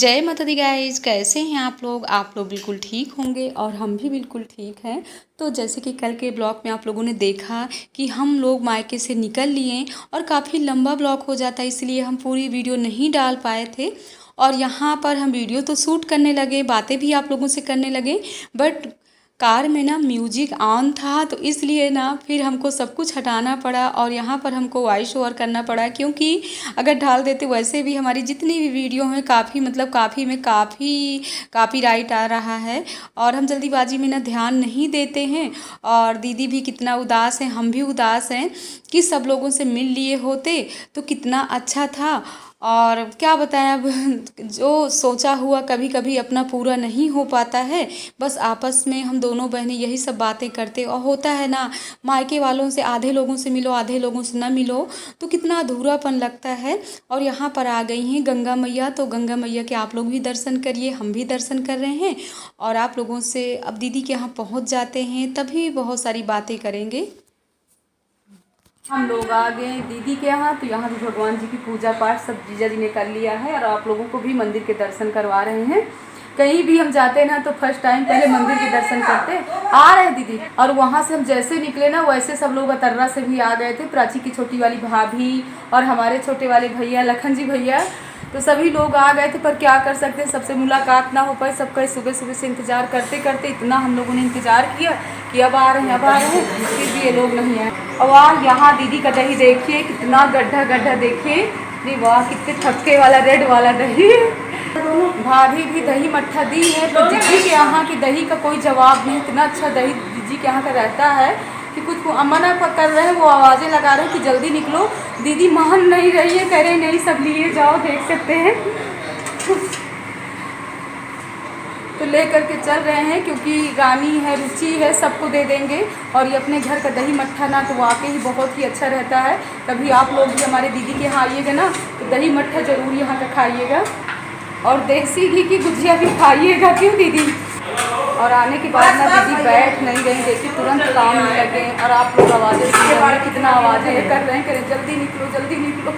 जय माता the guys, कैसे हैं आप लोग। बिल्कुल ठीक होंगे और हम भी बिल्कुल ठीक हैं। तो जैसे कि कल के ब्लॉग में आप लोगों ने देखा कि हम लोग मायके से निकल लिए और काफ़ी लंबा ब्लॉग हो जाता है, इसलिए हम पूरी वीडियो नहीं डाल पाए थे। और यहाँ पर हम वीडियो तो शूट करने लगे, बातें भी आप लोगों से करने लगे, बट कार में ना म्यूजिक ऑन था, तो इसलिए ना फिर हमको सब कुछ हटाना पड़ा और यहाँ पर हमको वॉइस ओवर करना पड़ा, क्योंकि अगर डाल देते वैसे भी हमारी जितनी भी वीडियो हैं काफ़ी कॉपीराइट आ रहा है और हम जल्दीबाजी में ना ध्यान नहीं देते हैं। और दीदी भी कितना उदास है, हम भी उदास हैं कि सब लोगों से मिल लिए होते तो कितना अच्छा था। और क्या बताएं, अब जो सोचा हुआ कभी कभी अपना पूरा नहीं हो पाता है। बस आपस में हम दोनों बहनें यही सब बातें करते, और होता है ना, मायके वालों से आधे लोगों से मिलो आधे लोगों से ना मिलो तो कितना अधूरापन लगता है। और यहाँ पर आ गई हैं गंगा मैया, तो गंगा मैया के आप लोग भी दर्शन करिए, हम भी दर्शन कर रहे हैं। और आप लोगों से अब दीदी के यहाँ पहुँच जाते हैं, तभी बहुत सारी बातें करेंगे। हम लोग आ गए दीदी के यहाँ, तो यहाँ भी भगवान जी की पूजा पाठ सब जीजा जी ने कर लिया है और आप लोगों को भी मंदिर के दर्शन करवा रहे हैं। कहीं भी हम जाते हैं ना तो फर्स्ट टाइम पहले मंदिर के दर्शन करते आ रहे हैं दीदी। और वहाँ से हम जैसे निकले ना वैसे सब लोग अतर्रा से भी आ गए थे, प्राची की छोटी वाली भाभी और हमारे छोटे वाले भैया लखन जी भैया, तो सभी लोग आ गए थे। पर क्या कर सकते हैं, सबसे मुलाकात ना हो पाए। सबका सुबह सुबह से इंतज़ार करते करते इतना हम लोगों ने इंतज़ार किया कि अब आ रहे हैं अब आ रहे हैं, फिर भी ये लोग नहीं आए। और वाह, यहाँ दीदी का दही देखिए, कितना गड्ढा गड्ढा देखिए। नहीं वाह, कितने थक्के वाला रेड वाला दही। भाभी भी दही मट्ठा दी है, पर दीदी के यहाँ की दही का कोई जवाब नहीं। इतना अच्छा दही दीदी के यहाँ का रहता है कि कुछ मना कर रहे हैं, वो आवाज़ें लगा रहे हैं कि जल्दी निकलो। दीदी मान नहीं रही है, कह रहे नहीं सब लिए जाओ, देख सकते हैं। तो ले करके चल रहे हैं, क्योंकि रानी है, रुचि है, सबको दे देंगे। और ये अपने घर का दही मट्ठा ना तो वाकई ही बहुत ही अच्छा रहता है। कभी आप लोग भी हमारे दीदी के यहाँ आइएगा ना तो दही मट्ठा ज़रूर यहाँ का खाइएगा और देसी घी की गुजिया भी खाइएगा, क्यों दीदी। और आने के बाद ना दीदी बैठ नहीं गई, देखिए तुरंत काम में लगे। और आप लोग आवाज़ें सुन रहे हैं, कितना आवाज़ें कर रहे हैं, करें जल्दी निकलो जल्दी निकलो।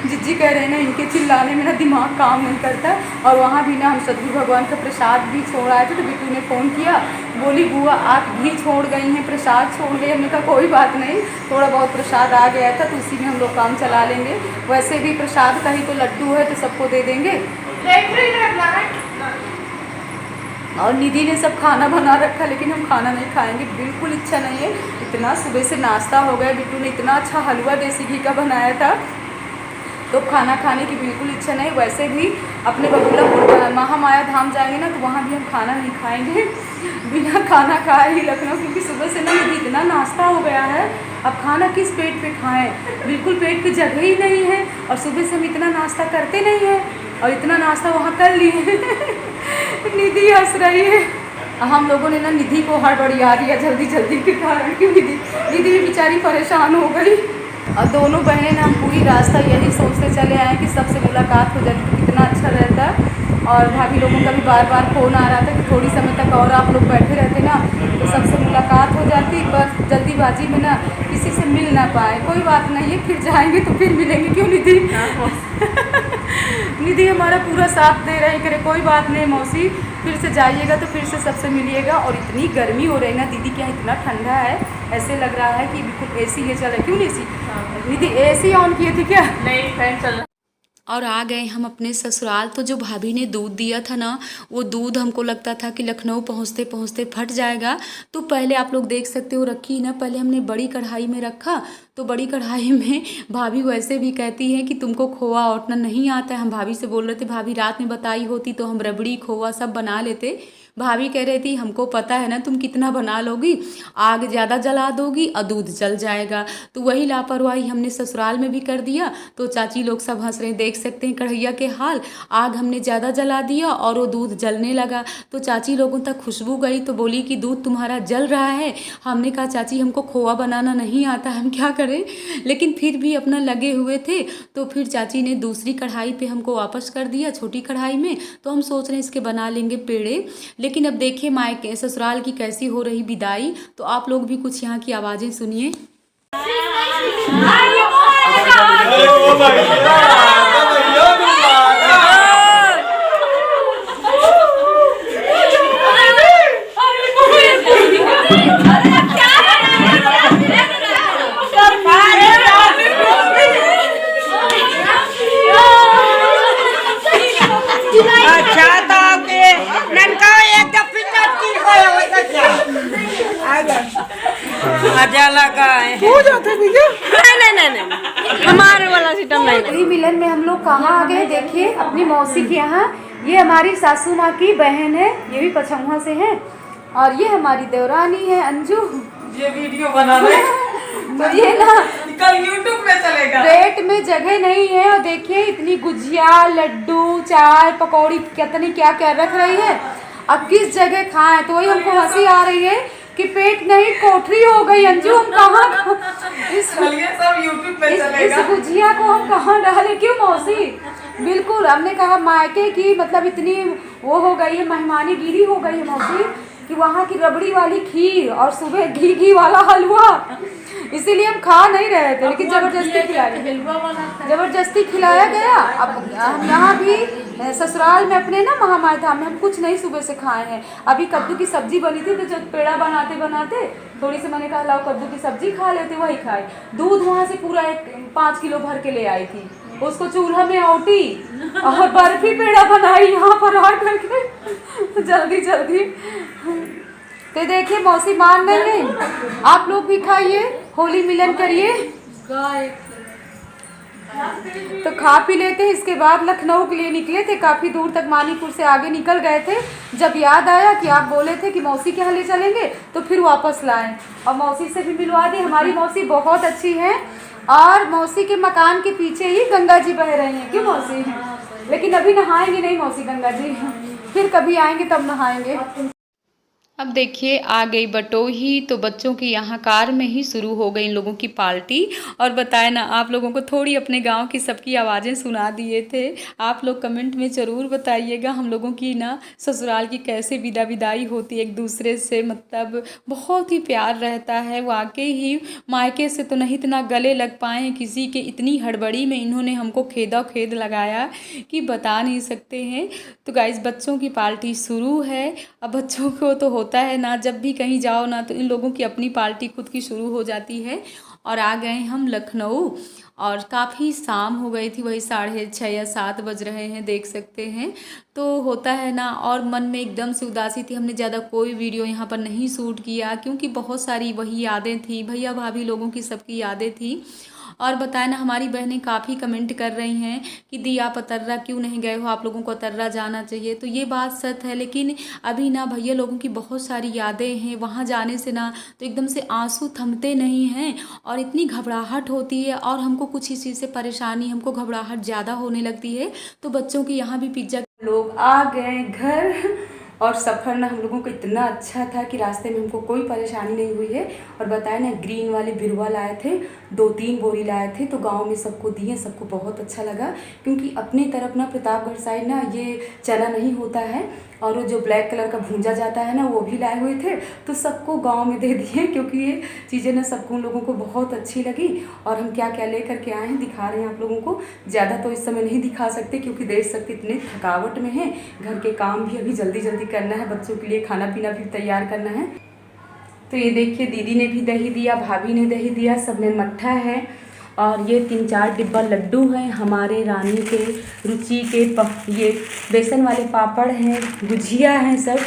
जिज्जी कह रहे हैं ना, इनके चिल्लाने में ना दिमाग काम नहीं करता। और वहाँ भी ना हम सदगुरु भगवान का प्रसाद भी छोड़ आए थे, तो बिट्टू ने फ़ोन किया, बोली बुआ आप घी छोड़ गई हैं, प्रसाद छोड़ गई। हमने कहा कोई बात नहीं, थोड़ा बहुत प्रसाद आ गया था तो उसी में हम लोग काम चला लेंगे। वैसे भी प्रसाद का ही तो लड्डू है, तो सबको दे देंगे। और निधि ने सब खाना बना रखा, लेकिन हम खाना नहीं खाएंगे, बिल्कुल इच्छा नहीं है। इतना सुबह से नाश्ता हो गया, बिट्टू ने इतना अच्छा हलवा देसी घी का बनाया था, तो खाना खाने की बिल्कुल इच्छा नहीं। वैसे भी अपने बबूला महामाया धाम जाएंगे ना तो वहाँ भी हम खाना नहीं खाएंगे, बिना खाना खाए ही लखनऊ, क्योंकि सुबह से ना इतना नाश्ता हो गया है। अब खाना किस पेट पे खाएं, बिल्कुल पेट पे जगह ही नहीं है। और सुबह से हम इतना नाश्ता करते नहीं हैं और इतना नाश्ता वहाँ कर लिए। निधि हंस रही है। हम लोगों ने ना निधि को हड़बड़िया दिया जल्दी जल्दी के कारण, क्यों निधि भी बेचारी परेशान हो गई। और दोनों बहनें ना हम पूरी रास्ता यही सोचते चले आए कि सबसे मुलाकात हो जाती तो कितना अच्छा रहता। और भाभी लोगों का भी बार बार फ़ोन आ रहा था कि थोड़ी समय तक और आप लोग बैठे रहते ना तो सबसे मुलाकात हो जाती, पर जल्दीबाजी में ना किसी से मिल ना पाए। कोई बात नहीं है, फिर जाएंगे तो फिर मिलेंगे, क्यों निधि। निधि हमारा पूरा साथ दे रहे, करे कोई बात नहीं मौसी, फिर से जाइएगा तो फिर से सबसे मिलिएगा। और इतनी गर्मी हो रही ना दीदी के यहाँ, इतना ठंडा है, ऐसे लग रहा है कि बिल्कुल एसी है चल रहा। क्यों नहीं एसी, निधि एसी ऑन किए थे क्या? नहीं, फैन चल रहा। और आ गए हम अपने ससुराल। तो जो भाभी ने दूध दिया था ना, वो दूध हमको लगता था कि लखनऊ पहुँचते पहुँचते फट जाएगा। तो पहले आप लोग देख सकते हो रखी ना, पहले हमने बड़ी कढ़ाई में रखा। तो बड़ी कढ़ाई में भाभी वैसे भी कहती है कि तुमको खोआ औटना नहीं आता है। हम भाभी से बोल रहे थे भाभी रात में बताई होती तो हम रबड़ी खोआ सब बना लेते। भाभी कह रही थी हमको पता है ना तुम कितना बना लोगी, आग ज़्यादा जला दोगी और दूध जल जाएगा। तो वही लापरवाही हमने ससुराल में भी कर दिया। तो चाची लोग सब हंस रहे हैं, देख सकते हैं कढ़ैया के हाल। आग हमने ज़्यादा जला दिया और वो दूध जलने लगा। तो चाची लोगों तक खुशबू गई, तो बोली कि दूध तुम्हारा जल रहा है। हमने कहा चाची हमको खोआ बनाना नहीं आता, हम क्या करें। लेकिन फिर भी अपना लगे हुए थे। तो फिर चाची ने दूसरी कढ़ाई पे हमको वापस कर दिया, छोटी कढ़ाई में। तो हम सोच रहे हैं इसके बना लेंगे पेड़े। लेकिन अब देखिए मायके ससुराल की कैसी हो रही विदाई। तो आप लोग भी कुछ यहाँ की आवाज़ें सुनिए। हो जाते भैया। नहीं, हमारे वाला सिस्टम नहीं। गृह मिलन में हम लोग कहाँ आ गए, देखिए अपनी मौसी के यहाँ। ये हमारी सासू माँ की बहन है, ये भी पछौहा से है, और ये हमारी देवरानी है अंजू। ये वीडियो बना रहे तो ये ना कल यूट्यूब में चलेगा। पेट में जगह नहीं है, और देखिए इतनी गुजिया, लड्डू, चाय, पकौड़ी, कितनी क्या क्या रख रही है। अब किस जगह खाएं, तो वही हमको हंसी आ रही है कि पेट नहीं कोठरी हो गई। अंजू हम कहाँ सब यूट्यूब पे चलेगा। इस गुजिया को हम कहाँ डालें, क्यों मौसी? बिल्कुल, हमने कहा मायके की मतलब इतनी वो हो गई है, मेहमानी गिरी हो गई है मौसी, कि वहाँ की रबड़ी वाली खीर और सुबह घी वाला हलवा, इसीलिए हम खा नहीं रहे थे, लेकिन जबरदस्ती खिलाया गया। अब हम यहाँ भी ससुराल में अपने ना महामाया में हम कुछ नहीं सुबह से खाए हैं। अभी कद्दू की सब्जी बनी थी, तो जो पेड़ा बनाते बनाते थोड़ी सी मैंने कहा लाओ कद्दू की सब्जी खा लेते, वही खाए। दूध वहाँ से पूरा 5 किलो भर के ले आई थी, उसको चूल्हा में औटी और बर्फी पेड़ा बनाई यहाँ पर आ करके जल्दी। तो देखिए मौसी मान नहीं रही, आप लोग भी खाइए, होली मिलन करिए। तो खा पी लेते हैं। इसके बाद लखनऊ के लिए निकले थे, काफ़ी दूर तक मानीपुर से आगे निकल गए थे। जब याद आया कि आप बोले थे कि मौसी के यहाँ ले चलेंगे, तो फिर वापस लाए और मौसी से भी मिलवा दी। हमारी मौसी बहुत अच्छी है, और मौसी के मकान के पीछे ही गंगा जी बह रही हैं। क्यों मौसी? लेकिन अभी नहाएंगे नहीं मौसी गंगा जी, फिर कभी आएंगे तब नहाएंगे। अब देखिए आ गई बटोही, तो बच्चों की यहाँ कार में ही शुरू हो गई इन लोगों की पार्टी। और बताए ना, आप लोगों को थोड़ी अपने गांव की सबकी आवाज़ें सुना दिए थे। आप लोग कमेंट में ज़रूर बताइएगा हम लोगों की ना ससुराल की कैसे विदाई होती है एक दूसरे से, मतलब बहुत ही प्यार रहता है। वाकई ही मायके से तो नहीं इतना गले लग पाए हैं किसी के, इतनी हड़बड़ी में इन्होंने हमको खेद लगाया कि बता नहीं सकते हैं। तो गाइस बच्चों की पार्टी शुरू है। अब बच्चों को तो होता है ना, जब भी कहीं जाओ ना तो इन लोगों की अपनी पार्टी खुद की शुरू हो जाती है। और आ गए हम लखनऊ, और काफ़ी शाम हो गई थी, वही 6:30 या 7 बज रहे हैं, देख सकते हैं। तो होता है ना, और मन में एकदम से उदासी थी। हमने ज़्यादा कोई वीडियो यहाँ पर नहीं शूट किया, क्योंकि बहुत सारी वही यादें थी, भैया भाभी लोगों की सबकी यादें थी। और बताए ना, हमारी बहनें काफ़ी कमेंट कर रही हैं कि दी आप अतर्रा क्यों नहीं गए हो, आप लोगों को अतर्रा जाना चाहिए। तो ये बात सच है, लेकिन अभी ना भैया लोगों की बहुत सारी यादें हैं, वहाँ जाने से ना तो एकदम से आंसू थमते नहीं हैं, और इतनी घबराहट होती है, और हमको कुछ इस चीज़ से परेशानी, हमको घबराहट ज़्यादा होने लगती है। तो बच्चों की यहाँ भी पिज्ज़ा लोग आ गए घर, और सफ़र ना हम लोगों को इतना अच्छा था कि रास्ते में हमको कोई परेशानी नहीं हुई है। और बताए ना, ग्रीन वाले बिरवा लाए थे, 2-3 बोरी लाए थे, तो गांव में सबको दिए, सबको बहुत अच्छा लगा। क्योंकि अपनी तरफ ना प्रतापगढ़ साइड ना ये चना नहीं होता है, और वो जो ब्लैक कलर का भूंजा जाता है ना, वो भी लाए हुए थे, तो सबको गांव में दे दिए। क्योंकि ये चीज़ें ना सबको लोगों को बहुत अच्छी लगी। और हम क्या क्या लेकर के आए हैं दिखा रहे हैं आप लोगों को। ज़्यादा तो इस समय नहीं दिखा सकते, क्योंकि देख सकते इतने थकावट में हैं, घर के काम भी अभी जल्दी करना है, बच्चों के लिए खाना पीना भी तैयार करना है। तो ये देखिए, दीदी ने भी दही दिया, भाभी ने दही दिया, सब में मट्ठा है, और ये 3-4 डिब्बा लड्डू हैं हमारे रानी के रुचि के। ये बेसन वाले पापड़ हैं, गुजिया हैं सब,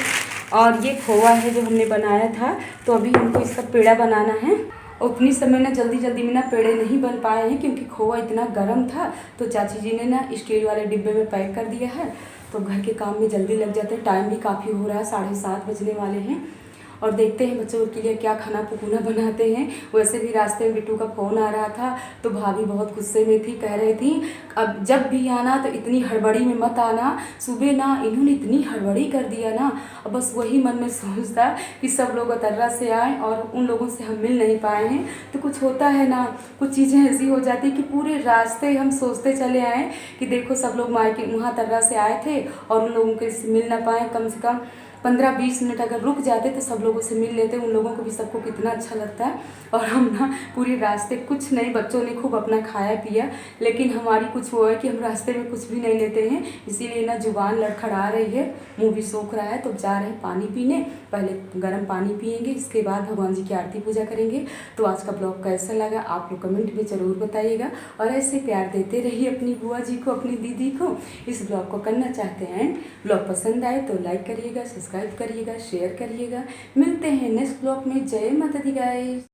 और ये खोआ है जो हमने बनाया था। तो अभी हमको इसका पेड़ा बनाना है। उतनी समय ना जल्दी में ना पेड़े नहीं बन पाए हैं, क्योंकि खोआ इतना गर्म था। तो चाची जी ने ना स्टील वाले डिब्बे में पैक कर दिया है, तो घर के काम में जल्दी लग जाते हैं। टाइम भी काफ़ी हो रहा है, 7:30 बजने वाले हैं। और देखते हैं बच्चों के लिए क्या खाना पकूना बनाते हैं। वैसे भी रास्ते में बिट्टू का फ़ोन आ रहा था, तो भाभी बहुत गुस्से में थी, कह रही थी अब जब भी आना तो इतनी हड़बड़ी में मत आना। सुबह ना इन्होंने इतनी हड़बड़ी कर दिया ना, अब बस वही मन में सोचता कि सब लोग अतर्रा से आए और उन लोगों से हम मिल नहीं पाए हैं। तो कुछ होता है ना, कुछ चीज़ें ऐसी हो जाती कि पूरे रास्ते हम सोचते चले आए कि देखो सब लोग मायके वहाँ अतर्रा से आए थे और उन लोगों के से मिल ना पाए। कम से कम 15-20 मिनट अगर रुक जाते तो सब लोगों से मिल लेते, उन लोगों को भी सबको कितना अच्छा लगता है। और हम ना पूरे रास्ते कुछ नहीं, बच्चों ने खूब अपना खाया पिया, लेकिन हमारी कुछ वो है कि हम रास्ते में कुछ भी नहीं लेते हैं, इसीलिए ना जुबान लड़खड़ा रही है, मुंह भी सूख रहा है। तो जा रहे हैं पानी पीने, पहले गर्म पानी पियेंगे, इसके बाद भगवान जी की आरती पूजा करेंगे। तो आज का ब्लॉग कैसा लगा आप लोग कमेंट में ज़रूर बताइएगा, और ऐसे प्यार देते रहिए अपनी बुआ जी को, अपनी दीदी को। इस ब्लॉग को करना चाहते हैं, ब्लॉग पसंद आए तो लाइक करिएगा, सब्सक्राइब करिएगा, शेयर करिएगा। मिलते हैं नेक्स्ट ब्लॉग में। जय माता दी गाइस।